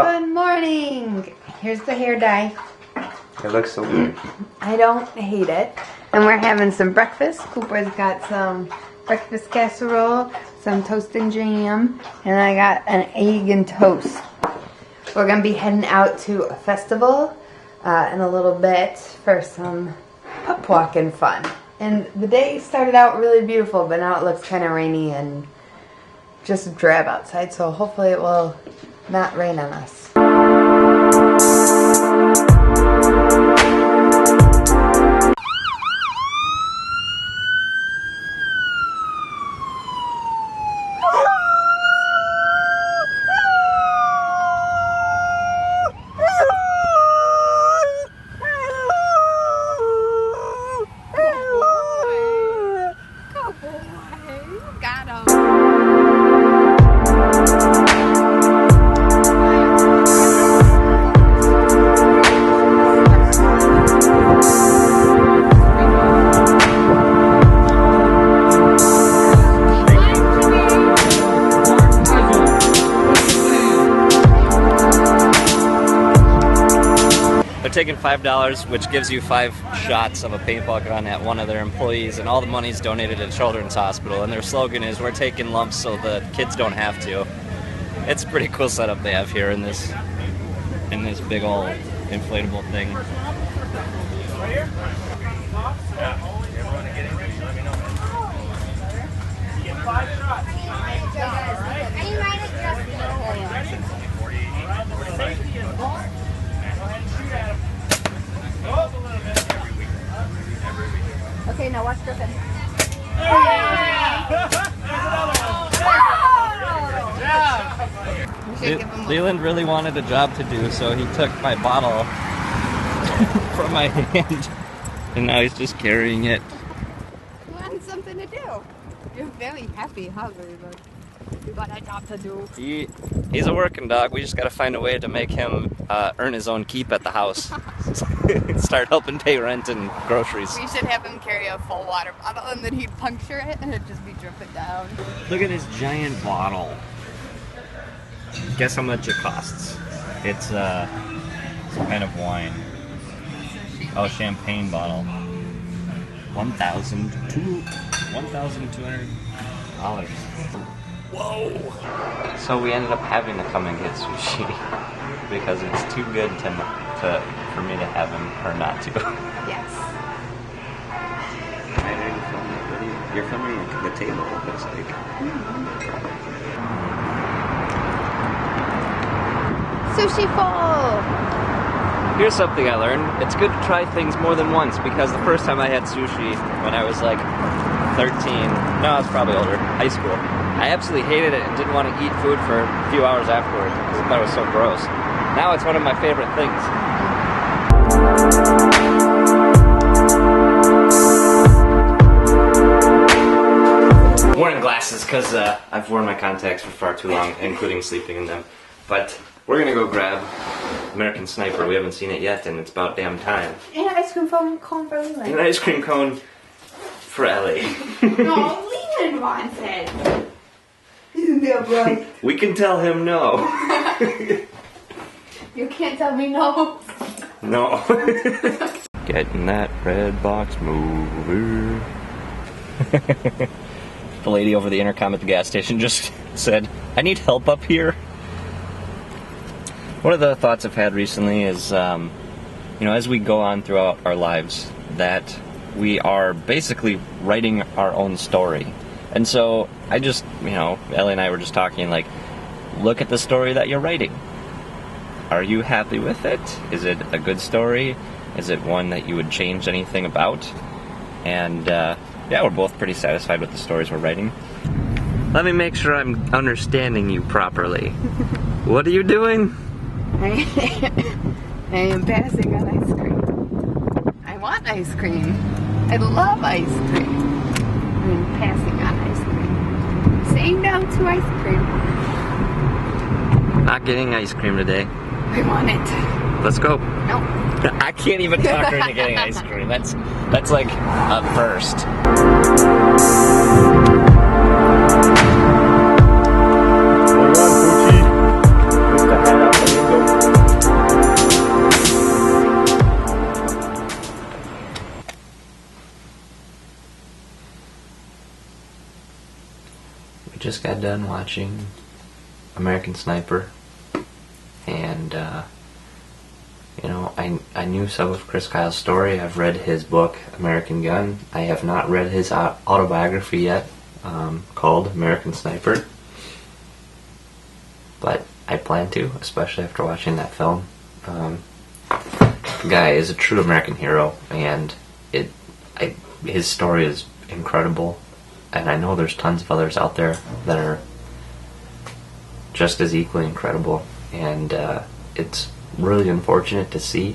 Good morning. Here's the hair dye. It looks so good. I don't hate it. And we're having some breakfast. Cooper's got some breakfast casserole, some toast and jam, and I got an egg and toast. We're going to be heading out to a festival in a little bit for some pup walking fun. And the day started out really beautiful, but now it looks kind of rainy and just drab outside, so hopefully it will not rain on us. They're taking $5, which gives you 5 shots of a paintball gun at one of their employees, and all the money's donated to Children's Hospital, and their slogan is, "We're taking lumps so the kids don't have to." It's a pretty cool setup they have here in this big old inflatable thing. Okay, now watch Griffin. Leeland really wanted a job to do, so he took my bottle from my hand, and now he's just carrying it. You want something to do. You're very happy, huh, Leeland? You got a job to do. He's a working dog. We just got to find a way to make him earn his own keep at the house. Start helping pay rent and groceries. We should have him carry a full water bottle and then he'd puncture it and it'd just be dripping down. Look at this giant bottle. Guess how much it costs? It's some kind of wine. Oh, champagne bottle. $1,200. Whoa! So we ended up having to come and get sushi because it's too good for me to have him or not to. Yes. You're filming the table, it looks like. Sushi full! Here's something I learned. It's good to try things more than once, because the first time I had sushi when I was like 13, no, I was probably older, high school, I absolutely hated it and didn't want to eat food for a few hours afterwards because I thought it was so gross. Now it's one of my favorite things. I'm wearing glasses because I've worn my contacts for far too long, including sleeping in them. But we're gonna go grab American Sniper. We haven't seen it yet, and it's about damn time. And an ice cream cone for Leeland. And an ice cream cone for Ellie. No, Leeland wants it. Isn't that right? We can tell him no. You can't tell me no. No. Getting that red box moving. The lady over the intercom at the gas station just said, "I need help up here." One of the thoughts I've had recently is, as we go on throughout our lives, that we are basically writing our own story. And so I just, Ellie and I were just talking, like, look at the story that you're writing. Are you happy with it? Is it a good story? Is it one that you would change anything about? And, we're both pretty satisfied with the stories we're writing. Let me make sure I'm understanding you properly. What are you doing? I am passing on ice cream. I want ice cream. I love ice cream. I'm passing on ice cream. Saying no to ice cream. Not getting ice cream today. I want it. Let's go. No. I can't even talk her into getting ice cream. That's like a first. What do you want, Poochie? Just to head out the window. got done watching American Sniper, and I knew some of Chris Kyle's story. I've read his book, American Gun. I have not read his autobiography yet, called American Sniper, but I plan to, especially after watching that film. The guy is a true American hero, and his story is incredible, and I know there's tons of others out there that are just as equally incredible, and it's really unfortunate to see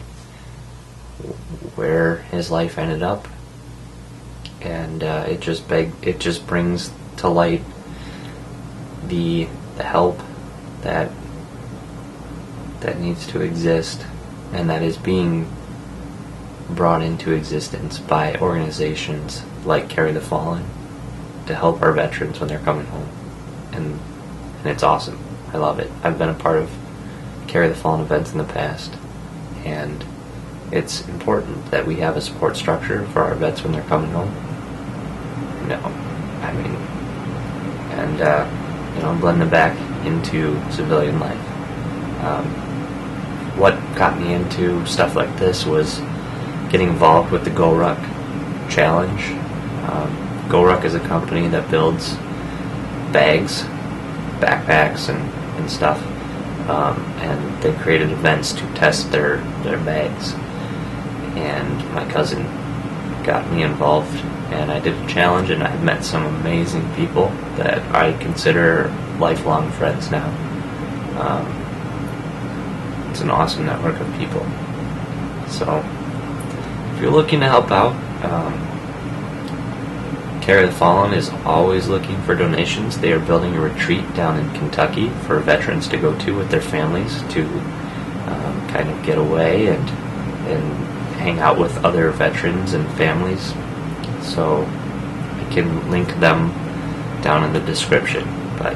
where his life ended up, and it just brings to light the help that needs to exist, and that is being brought into existence by organizations like Carry the Fallen to help our veterans when they're coming home, and it's awesome. I love it. I've been a part of Carry the Fallen events in the past, and it's important that we have a support structure for our vets when they're coming home. Blend them back into civilian life. What got me into stuff like this was getting involved with the GoRuck Challenge. GoRuck is a company that builds bags, backpacks, and stuff. And they created events to test their bags. And my cousin got me involved, and I did a challenge, and I've met some amazing people that I consider lifelong friends now. It's an awesome network of people. So, if you're looking to help out, Carry the Fallen is always looking for donations. They are building a retreat down in Kentucky for veterans to go to with their families to kind of get away and hang out with other veterans and families. So I can link them down in the description. But